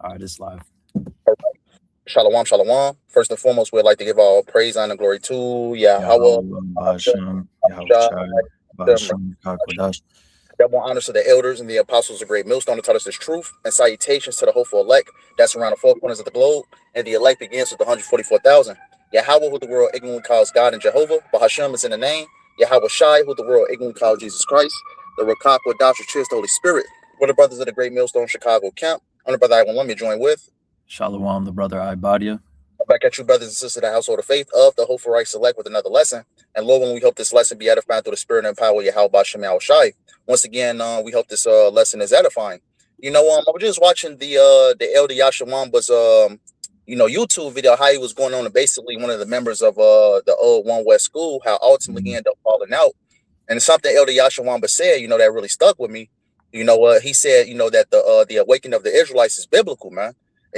All right, it's live. Shalom, shalom. First and foremost, we'd like to give all praise, honor, and glory to YAHAWAH, BAHASHAM, YAHWAHSHI, BAHASHAM, QADASH. Double honors to the elders and the apostles of great millstone to tell us this truth, and salutations to the hopeful elect that's around the four corners of the globe, and the elect begins with the 144,000. YAHAWAH, who the world ignorantly calls God and Jehovah. BAHASHAM is in the name. YAHAWASHI, who the world ignorantly calls Jesus Christ. The RAWCHAA, which is the Holy Spirit. We're the brothers of the great millstone Chicago camp. I'm the brother I want me join with. Shalom, the brother AHPARYAM. Back at you, brothers and sisters of the household of faith of the Hopeful Right Select with another lesson. And Lord, when we hope this lesson be edifying through the spirit and power of YAHAWASHI. Once again, we hope this lesson is edifying. I was just watching the elder Yasharamla's YouTube video, how he was going on, and basically one of the members of the old One West school, how ultimately he ended up falling out. And it's something Elder Yasharamla said, that really stuck with me. He said, that the awakening of the Israelites is biblical, man.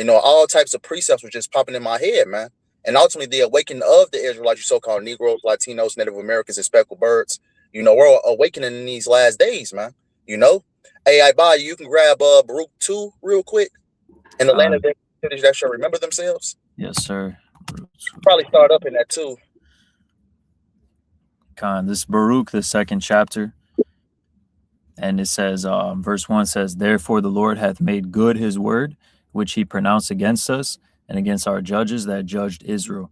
All types of precepts were just popping in my head, man. And ultimately, the awakening of the Israelites, so-called Negroes, Latinos, Native Americans, and speckled birds, we're awakening in these last days, man. Hey, AHPARYAM, you can grab Baruch 2 real quick. In the land of the cities that shall remember themselves. Yes, sir. Probably start up in that too. This Baruch, the 2nd chapter. And it says, verse 1 says, "Therefore the Lord hath made good his word, which he pronounced against us, and against our judges that judged Israel,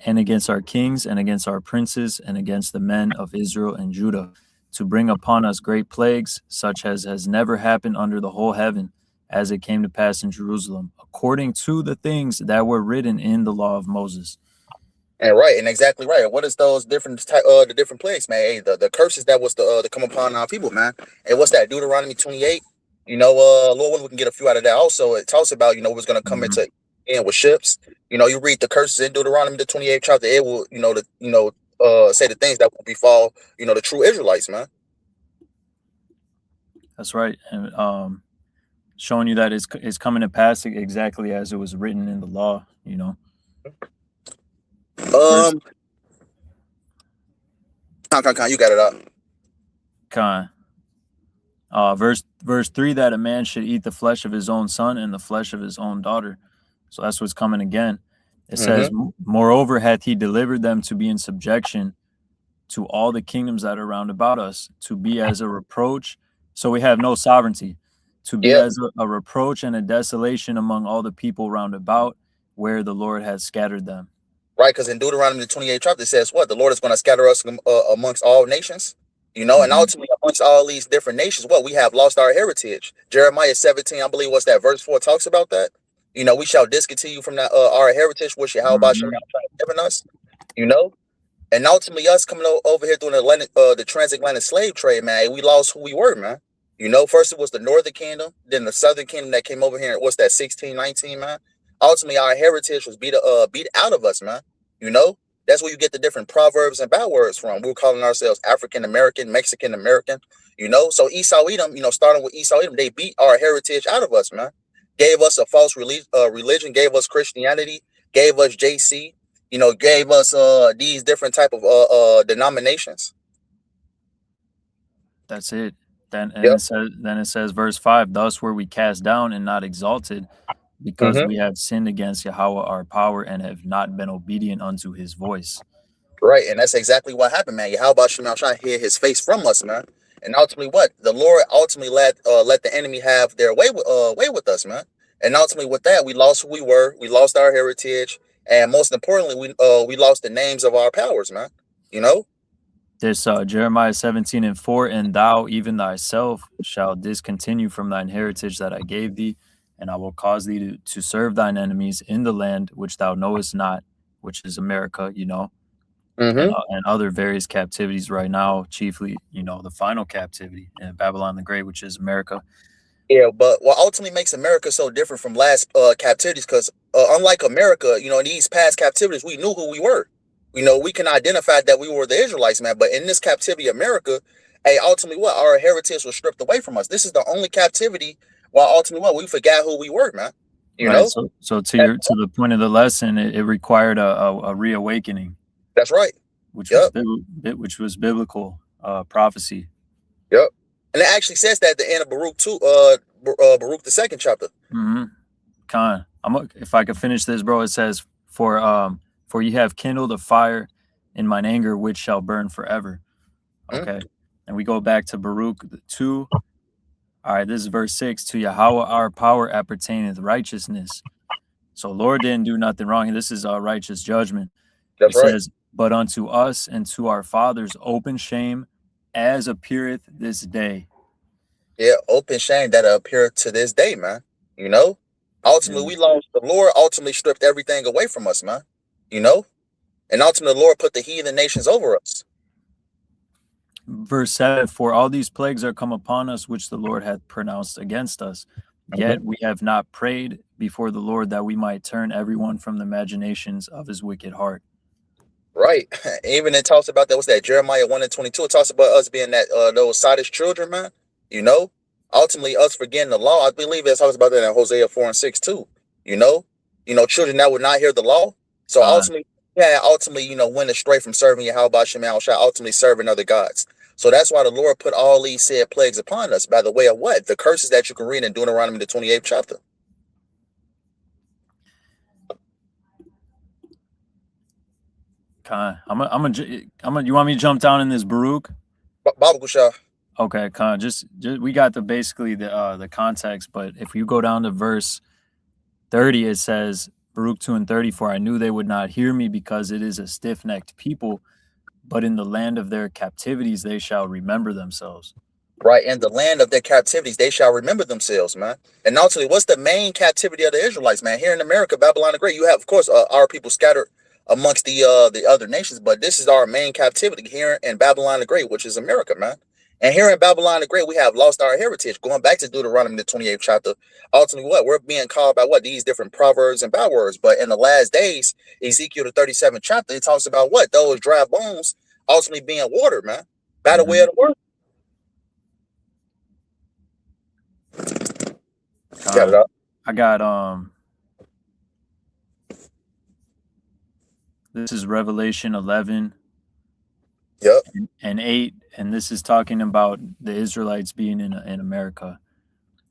and against our kings, and against our princes, and against the men of Israel and Judah, to bring upon us great plagues, such as has never happened under the whole heaven, as it came to pass in Jerusalem, according to the things that were written in the law of Moses." And right, and exactly right. What is those different the different plagues, man? Hey, the curses that was to come upon our people, man. And what's that? Deuteronomy 28. Lord, we can get a few out of that. Also, it talks about what's going to come into in with ships. You read the curses in Deuteronomy the 28th chapter. It will say the things that will befall the true Israelites, man. That's right, and showing you that it's coming to pass exactly as it was written in the law. You got it up. Verse 3, that a man should eat the flesh of his own son and the flesh of his own daughter. So that's what's coming again. It says, "Moreover hath he delivered them to be in subjection to all the kingdoms that are round about us, to be as a reproach." So we have no sovereignty. "To be as a reproach and a desolation among all the people round about, where the Lord has scattered them." Right, because in Deuteronomy the 28th chapter, it says what? The Lord is going to scatter us amongst all nations. And ultimately amongst all these different nations, we have lost our heritage. Jeremiah 17, I believe, what's that? Verse 4 talks about that. We shall discontinue from that our heritage, which YAHAWASHI has given us. And ultimately us coming over here doing the transatlantic slave trade, man, we lost who we were, man. First it was the Northern Kingdom, then the Southern Kingdom that came over here. What's that? 1619, man. Ultimately, our heritage was beat out of us, man. That's where you get the different proverbs and bad words from. We were calling ourselves African American, Mexican American. So Esau Edom, starting with Esau Edom, they beat our heritage out of us, man. Gave us a false religion, gave us Christianity, gave us JC, gave us these different type of denominations. That's it. Then it says, verse 5, "Thus were we cast down and not exalted, because we have sinned against YAHAWAH our power, and have not been obedient unto his voice." Right, and that's exactly what happened, man. YAHAWASHI hid his face from us, man. And ultimately, what the Lord ultimately let the enemy have their way with us, man. And ultimately, with that, we lost who we were, we lost our heritage, and most importantly, we lost the names of our powers, man. This Jeremiah 17:4, "And thou even thyself shalt discontinue from thine heritage that I gave thee, and I will cause thee to serve thine enemies in the land which thou knowest not," which is America, and other various captivities right now, chiefly, the final captivity in Babylon the Great, which is America. Yeah, but what ultimately makes America so different from last captivities, because unlike America, in these past captivities, we knew who we were. We can identify that we were the Israelites, man. But in this captivity, America, ultimately, our heritage was stripped away from us. This is the only captivity. While ultimately, we forgot who we were, man. So to the point of the lesson, it required a reawakening. That's right. Which was biblical prophecy. Yep. And it actually says that at the end of Baruch 2, Baruch the 2nd chapter. Khan, if I could finish this, bro, it says, for you have kindled a fire in mine anger, which shall burn forever. Okay. And we go back to Baruch 2. All right, this is verse 6. To Yahawah our power appertaineth righteousness. So Lord didn't do nothing wrong. This is a righteous judgment. That's It right. says, but unto us and to our fathers open shame as appeareth this day. Yeah, open shame that appear to this day, man. You know, ultimately we lost. The Lord ultimately stripped everything away from us, man. You know, and ultimately the Lord put the heathen nations over us. Verse 7, for all these plagues are come upon us, which the Lord hath pronounced against us. Yet we have not prayed before the Lord that we might turn everyone from the imaginations of his wicked heart. Right. Even it talks about that. What's that? Jeremiah 1:22. It talks about us being that those sottish children, man. You know, ultimately us forgetting the law. I believe it talks about that in Hosea 4:6 too. You know, children that would not hear the law. So ultimately, went astray from serving YAHAWASHI, ultimately serving other gods. So that's why the Lord put all these said plagues upon us by the way of what? The curses that you can read in Deuteronomy the 28th chapter. You want me to jump down in this Baruch? Babagusha. Okay, just we got basically the context, but if you go down to verse 30, it says, Baruch 2:30, for I knew they would not hear me because it is a stiff-necked people, but in the land of their captivities they shall remember themselves. Right, in the land of their captivities they shall remember themselves, man. And ultimately, what's the main captivity of the Israelites, man? Here in America, Babylon the Great, you have, of course, our people scattered amongst the other nations, but this is our main captivity here in Babylon the Great, which is America, man. And here in Babylon the Great, we have lost our heritage. Going back to Deuteronomy the 28th chapter, ultimately what? We're being called by what? These different proverbs and bywords. But in the last days, Ezekiel the 37th chapter, it talks about what? Those dry bones ultimately being watered, man. By the way of the word. I got this is Revelation 11 and 8, and this is talking about the Israelites being in America.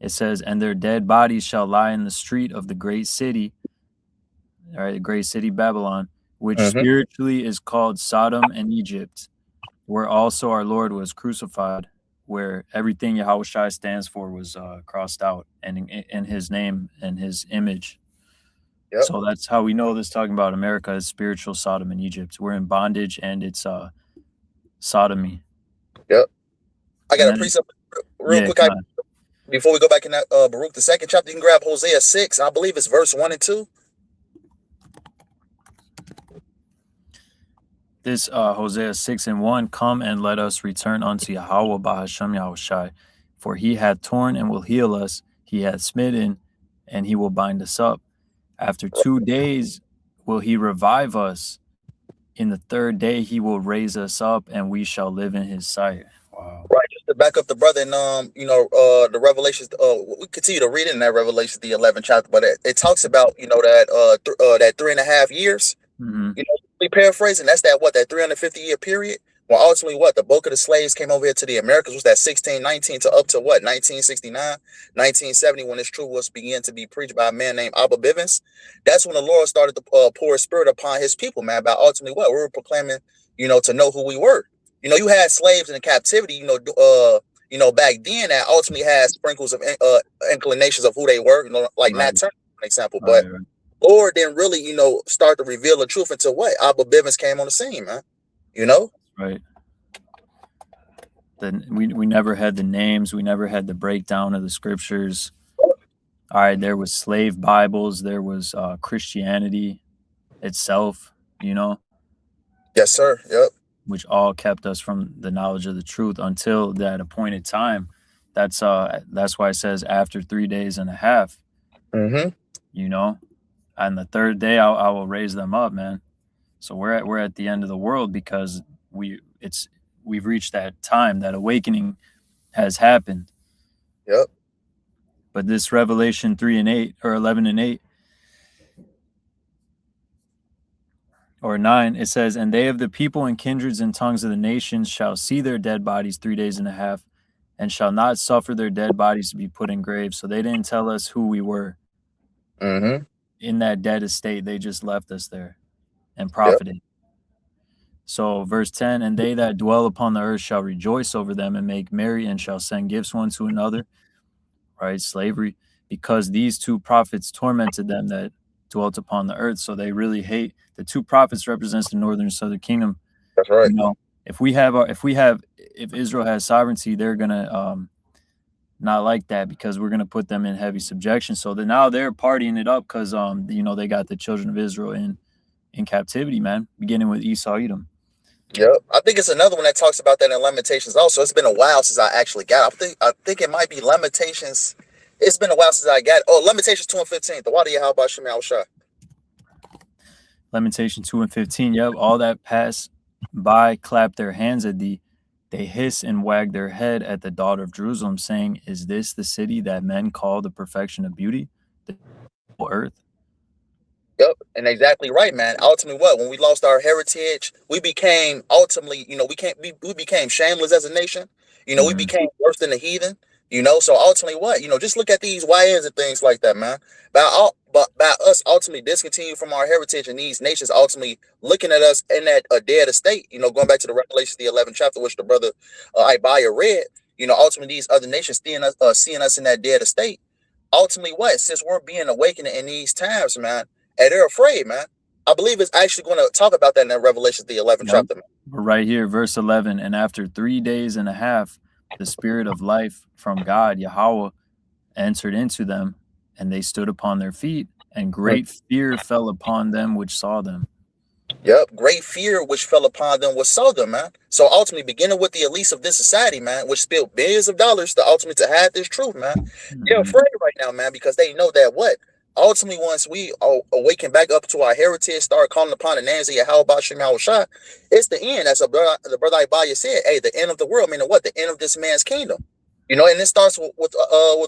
It says, and their dead bodies shall lie in the street of the great city, all right, the great city Babylon, which spiritually is called Sodom and Egypt, where also our Lord was crucified, where everything Yahawashi stands for was crossed out, and in his name and his image. Yep. So that's how we know this talking about America is spiritual Sodom and Egypt. We're in bondage and it's sodomy. Yep. I got a precept real quick. Before we go back in that Baruch the 2nd chapter, you can grab Hosea 6. I believe it's verse 1 and 2. This Hosea 6 and 1, come and let us return unto Yahawah BAHASHAM Yahushai, for he hath torn and will heal us, he hath smitten and he will bind us up. After 2 days will he revive us. In the 3rd day he will raise us up, and we shall live in his sight. Wow. Right, just to back up the brother, and the Revelations. We continue to read it in that Revelation, the 11th chapter, but it talks about that 3.5 years. We paraphrasing. That's that 350-year period. Well, ultimately, the bulk of the slaves came over here to the Americas was that 1619 to up to 1969, 1970, when this truth was began to be preached by a man named Abba Bivens. That's when the Lord started to pour his spirit upon his people, man. About ultimately we were proclaiming, to know who we were. You had slaves in captivity, back then that ultimately had sprinkles of inclinations of who they were, like Nat Turner, for example. But Lord didn't really, start to reveal the truth until Abba Bivens came on the scene, man. Right. Then we never had the names. We never had the breakdown of the scriptures. All right, there was slave Bibles. There was Christianity itself, Yes, sir. Yep. Which all kept us from the knowledge of the truth until that appointed time. That's why it says after 3 days and a half. And the 3rd day I will raise them up, man. So we're at the end of the world because we've reached that time, that awakening has happened. Yep. But this Revelation 3 and 8 or 11 and 8 or 9, it says, and they of the people and kindreds and tongues of the nations shall see their dead bodies 3 days and a half, and shall not suffer their dead bodies to be put in graves. So they didn't tell us who we were. Mm-hmm. In that dead estate, they just left us there and Yep. profited. So verse 10, and they that dwell upon the earth shall rejoice over them and make merry and shall send gifts one to another, right? Slavery, because these two prophets tormented them that dwelt upon the earth. So they really hate. The two prophets represents the northern and southern kingdom. That's right. You know, if Israel has sovereignty, they're gonna not like that, because we're gonna put them in heavy subjection. So now they're partying it up because they got the children of Israel in captivity, man, beginning with Esau, Edom. Yep. I think it's another one that talks about that in Lamentations also. It's been a while since I actually got it. I think it might be Lamentations. It's been a while since I got it. Oh, Lamentations 2:15. The water YAHAWASHI YAHAWASHI. Lamentation 2:15. Yep. All that pass by clap their hands at thee. They hiss and wag their head at the daughter of Jerusalem, saying, is this the city that men call the perfection of beauty, the whole earth? Yep, and exactly right, man. Ultimately, what? When we lost our heritage, we became ultimately, we became shameless as a nation. We became worse than the heathen. So ultimately, what? Just look at these YNs and things like that, man. By us ultimately discontinue from our heritage, and these nations ultimately looking at us in that dead estate. Going back to the Revelation, the 11th chapter, which the brother Ibaya read. Ultimately these other nations seeing us in that dead estate. Ultimately, what? Since we're being awakened in these times, man. And they're afraid, man. I believe it's actually going to talk about that in that Revelation, the 11th chapter. Man. We're right here, verse 11. And after 3 days and a half, the spirit of life from God, YAHAWAH, entered into them, and they stood upon their feet, and great fear fell upon them which saw them. Yep, great fear which fell upon them which saw them, man. So ultimately, beginning with the elites of this society, man, which spilled billions of dollars to ultimately to hide this truth, man. They're afraid right now, man, because they know that what? Ultimately, once we awaken back up to our heritage, start calling upon the names of YAHAWASHI, it's the end. As the brother Ibaya said, hey, the end of the world, meaning what? The end of this man's kingdom. And it starts with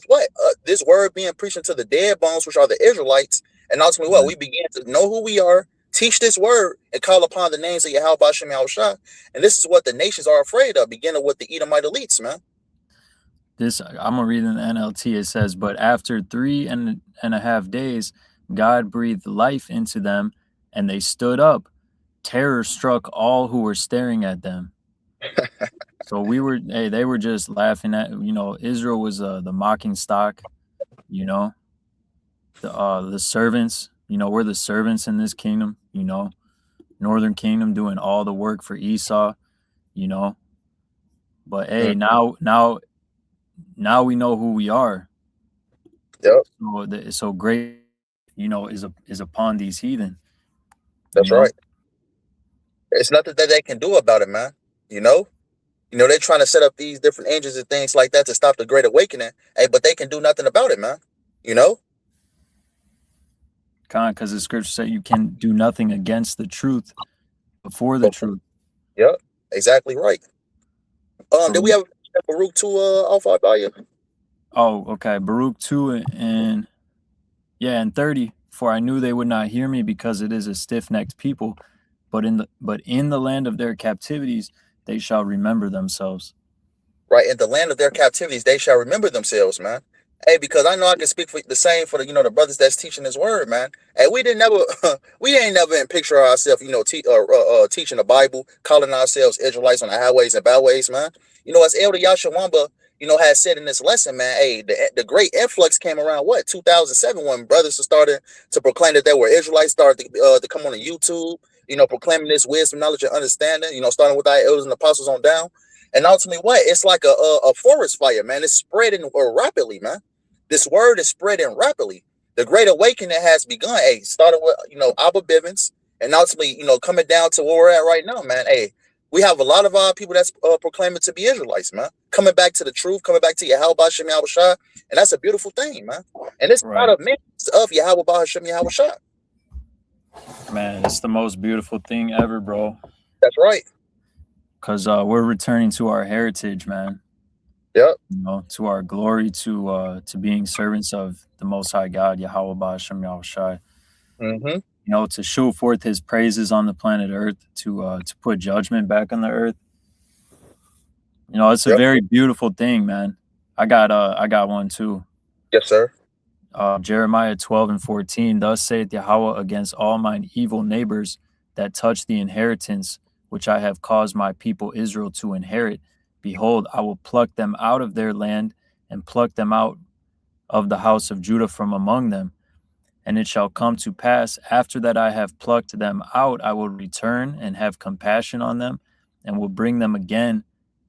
what? This word being preached to the dead bones, which are the Israelites. And ultimately, what? We begin to know who we are, teach this word, and call upon the names of YAHAWASHI. And this is what the nations are afraid of, beginning with the Edomite elites, man. I'm gonna read in the NLT. It says, but after 3.5 days, God breathed life into them, and they stood up. Terror struck all who were staring at them. So they were just laughing at, Israel was the mocking stock, the servants, we're the servants in this kingdom, northern kingdom doing all the work for Esau, but hey, now we know who we are. Yep. So great, is upon these heathen. That's right. It's nothing that they can do about it, man. They're trying to set up these different angels and things like that to stop the Great Awakening. Hey, but they can do nothing about it, man. Because the scripture said you can do nothing against the truth before the truth. Yep, exactly right. Did we have Baruch 2 Alpha Ibaya? Oh, okay. Baruch 2 and 30. For I knew they would not hear me, because it is a stiff-necked people, but in the land of their captivities they shall remember themselves. Right, in the land of their captivities they shall remember themselves, man. Hey, because I know I can speak for the same for the the brothers that's teaching this word, man. Hey, we ain't never picture ourselves, teaching the Bible, calling ourselves Israelites on the highways and byways, man. As Elder Yashawamba, has said in this lesson, man. Hey, the great influx came around 2007, when brothers started to proclaim that they were Israelites, started to come on YouTube, proclaiming this wisdom, knowledge, and understanding. Starting with our elders and apostles on down. And ultimately, it's like a forest fire, man. It's spreading rapidly, man. This word is spreading rapidly. The Great Awakening has begun. Hey, started with Abba Bivens, and ultimately, coming down to where we're at right now, man. Hey, we have a lot of our people that's proclaiming to be Israelites, man. Coming back to the truth, coming back to YAHAWASHI YAHAWASHI, and that's a beautiful thing, man. And it's part of minutes of YAHAWASHI YAHAWASHI. Man, it's the most beautiful thing ever, bro. That's right. Because we're returning to our heritage, man. Yep. To our glory, to being servants of the Most High God, Yahweh BAHASHAM YAHWAH. To show forth His praises on the planet Earth, to put judgment back on the earth. It's a very beautiful thing, man. I got one too. Yes, sir. Jeremiah 12:14, thus saith Yahweh against all mine evil neighbors that touch the inheritance which I have caused my people Israel to inherit. Behold, I will pluck them out of their land and pluck them out of the house of Judah from among them. And it shall come to pass, after that I have plucked them out, I will return and have compassion on them, and will bring them again,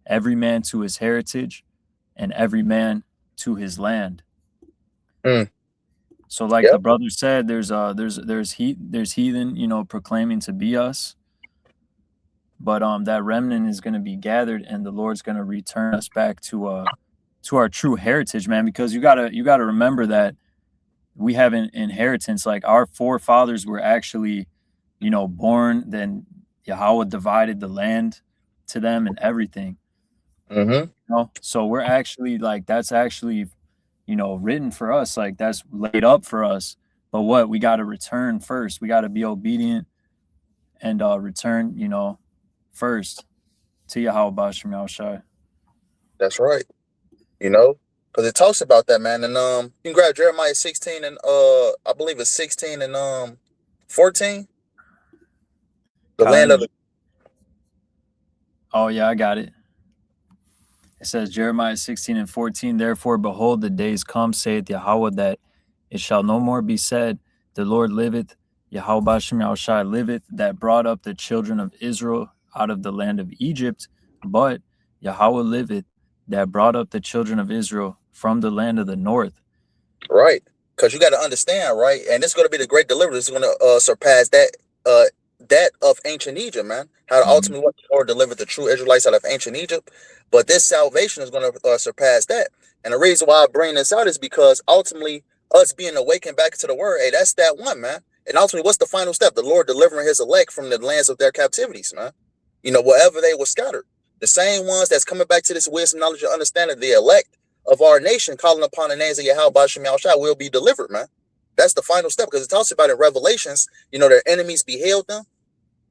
every man to his heritage, and every man to his land. So, like the brother said, there's heathen, you know, proclaiming to be us, but that remnant is going to be gathered, and the Lord's going to return us back to our true heritage, man. Because you gotta remember that we have an inheritance. Like our forefathers were actually, you know, born. Then Yahweh divided the land to them and everything. You know? So we're actually like, that's actually, you know, written for us. Like that's laid up for us. But what we got to return first. We got to be obedient and return, you know, first to YAHAWADAH Yahushai. That's right. You know, because it talks about that, man. And you can grab Jeremiah 16 and I believe it's 16 and 14. The land of the. Oh yeah, I got it. It says Jeremiah 16:14, therefore behold, the days come, saith Yahweh, that it shall no more be said, the Lord liveth, YAHAWADAH Yahushai liveth, that brought up the children of Israel out of the land of Egypt, but Yahweh liveth, that brought up the children of Israel from the land of the north. Right. Because you got to understand, right? And it's going to be the great deliverance. It's going to surpass that of ancient Egypt, man. How ultimately what the Lord delivered the true Israelites out of ancient Egypt. But this salvation is going to surpass that. And the reason why I bring this out is because ultimately us being awakened back to the word, hey, that's that one, man. And ultimately, what's the final step? The Lord delivering his elect from the lands of their captivities, man. You know, wherever they were scattered. The same ones that's coming back to this wisdom, knowledge, and understanding, the elect of our nation, calling upon the names of YAHAWADAH will be delivered, man. That's the final step, because it talks about in Revelations, you know, their enemies beheld them,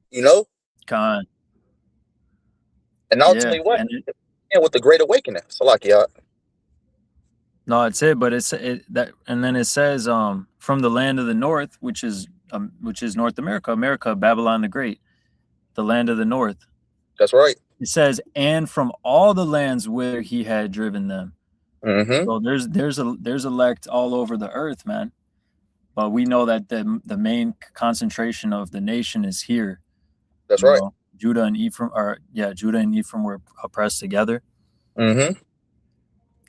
you know. God. And ultimately, what? And with the Great Awakening. So, like, yeah. No, it's it, but and then it says from the land of the north, which is North America, Babylon the Great, the land of the north. That's right. It says, and from all the lands where he had driven them. So there's elect all over the earth, man. But we know that the main concentration of the nation is here. That's right. Judah and Ephraim were oppressed together. It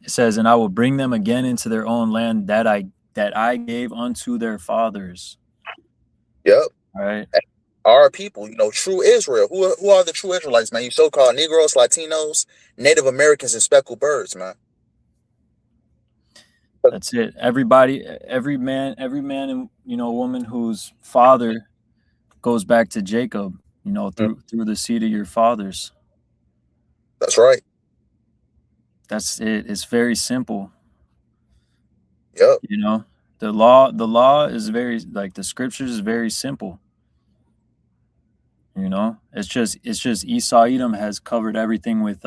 says, and I will bring them again into their own land that I gave unto their fathers. Yep. All right. Our people, you know, true Israel. Who are the true Israelites, man? You so-called Negroes, Latinos, Native Americans, and speckled birds, man. That's it. Everybody, every man and, you know, woman whose father goes back to Jacob, you know, through the seed of your fathers. That's right. That's it. It's very simple. Yep. You know, the law is very, like, the scriptures is very simple. You know, it's just Esau Edom has covered everything with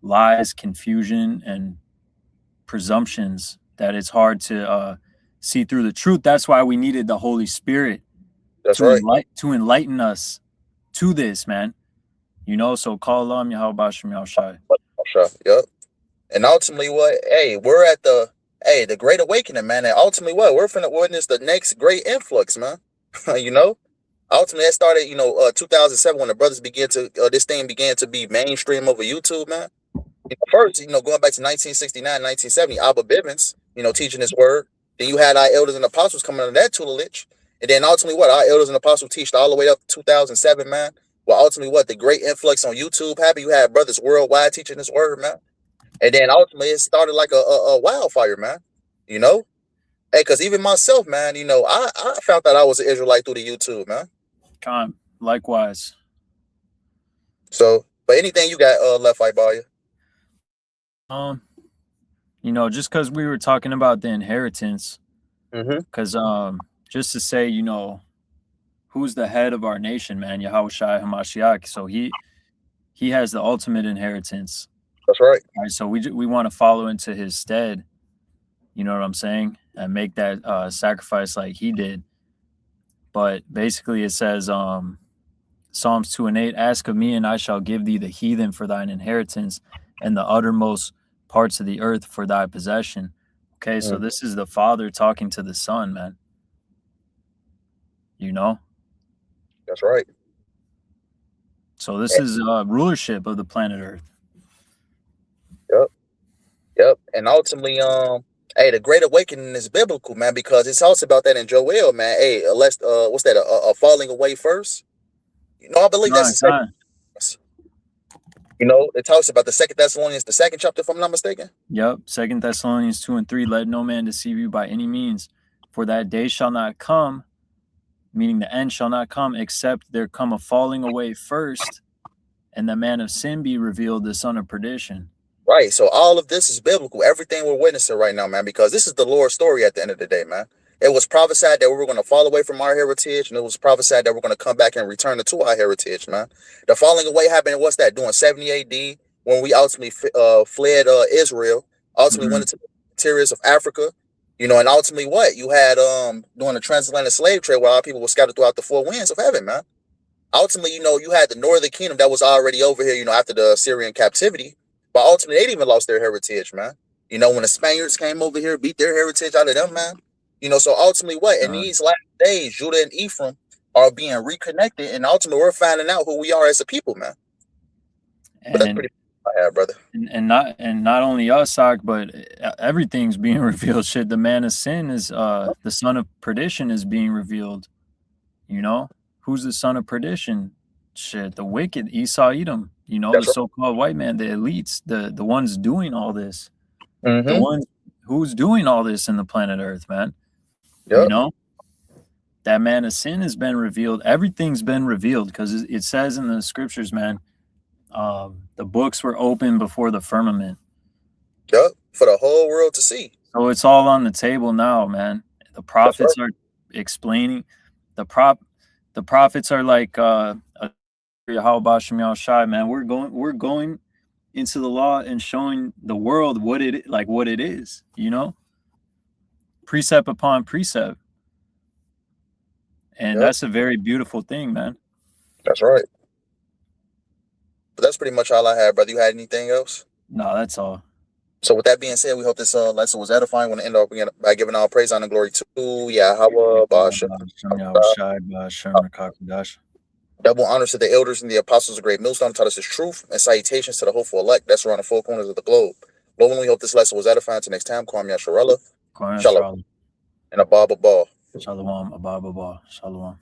lies, confusion, and presumptions that it's hard to see through the truth. That's why we needed the Holy Spirit. That's right. To enlighten us to this, man. You know, so call on YAHAWADAH Yahushai. Yep. And ultimately, what? Hey, we're at the Great Awakening, man. And ultimately, what? We're finna witness the next great influx, man. You know, ultimately, that started, you know, 2007 when the brothers began to this thing began to be mainstream over YouTube, man. First, you know, going back to 1969, 1970, Abba Bivens, you know, teaching his word. Then you had our elders and apostles coming under that tutelage. And then ultimately, what? Our elders and apostles teached all the way up to 2007, man. Well, ultimately, what? The great influx on YouTube happened. You had brothers worldwide teaching this word, man. And then ultimately, it started like a wildfire, man. You know? Hey, because even myself, man, you know, I found out I was an Israelite through the YouTube, man. Likewise. So, but anything you got left, Ibaya? You know, just because we were talking about the inheritance, because just to say, you know, who's the head of our nation, man? Yahawashi Hamashiach. So he has the ultimate inheritance. That's right. All right, so we want to follow into his stead. You know what I'm saying? and make that sacrifice like he did. But basically it says Psalms 2 and 8, ask of me and I shall give thee the heathen for thine inheritance and the uttermost parts of the earth for thy possession. Okay, so this is the Father talking to the Son, man. You know? That's right. So this is rulership of the planet Earth. Yep. And ultimately, hey, the Great Awakening is biblical, man, because it talks about that in Joel, man. Hey, unless what's that? A falling away first. You know, I believe that's the second. You know, it talks about the 2 Thessalonians, the 2nd chapter, if I'm not mistaken. Yep, 2 Thessalonians 2 and 3. Let no man deceive you by any means, for that day shall not come, meaning the end shall not come, except there come a falling away first, and the man of sin be revealed, the son of perdition. Right. So all of this is biblical. Everything we're witnessing right now, man, because this is the Lord's story at the end of the day, man. It was prophesied that we were going to fall away from our heritage, and it was prophesied that we're going to come back and return to our heritage, man. The falling away happened, what's that, during 70 AD, when we ultimately fled Israel, ultimately went into the interiors of Africa, you know, and ultimately what? You had during the transatlantic slave trade where our people were scattered throughout the four winds of heaven, man. Ultimately, you know, you had the northern kingdom that was already over here, you know, after the Assyrian captivity, but ultimately they didn't even lost their heritage, man. You know, when the Spaniards came over here, beat their heritage out of them, man. You know, so ultimately what? In these last days, Judah and Ephraim are being reconnected, and ultimately we're finding out who we are as a people, man. But that's pretty brother. And not only us, Ak, but everything's being revealed. Shit, the man of sin is the son of perdition is being revealed. You know? Who's the son of perdition? Shit, the wicked, Esau, Edom, you know, that's the so-called white man, the elites, the ones doing all this. The ones who's doing all this in the planet Earth, man. You know, that man of sin has been revealed. Everything's been revealed because it says in the scriptures, man, the books were open before the firmament. Yep, for the whole world to see. So it's all on the table now, man. The prophets are explaining. The prophets are like YAHAWASHI, man. We're going into the law and showing the world what it is, you know, precept upon precept. And that's a very beautiful thing, man. That's right. But that's pretty much all I had, brother. You had anything else? No, that's all. So with that being said, we hope this lesson was edifying. We want to end off by giving all praise, honor, and glory to Yahawah, BAHASHAM. Double honors to the elders and the apostles of Great Millstone taught us his truth, and salutations to the hopeful elect that's around the four corners of the globe. Lord, we hope this lesson was edifying. Till next time, YAHAWAH. Shalom. And Abba. Shalom. Abba. Shalom.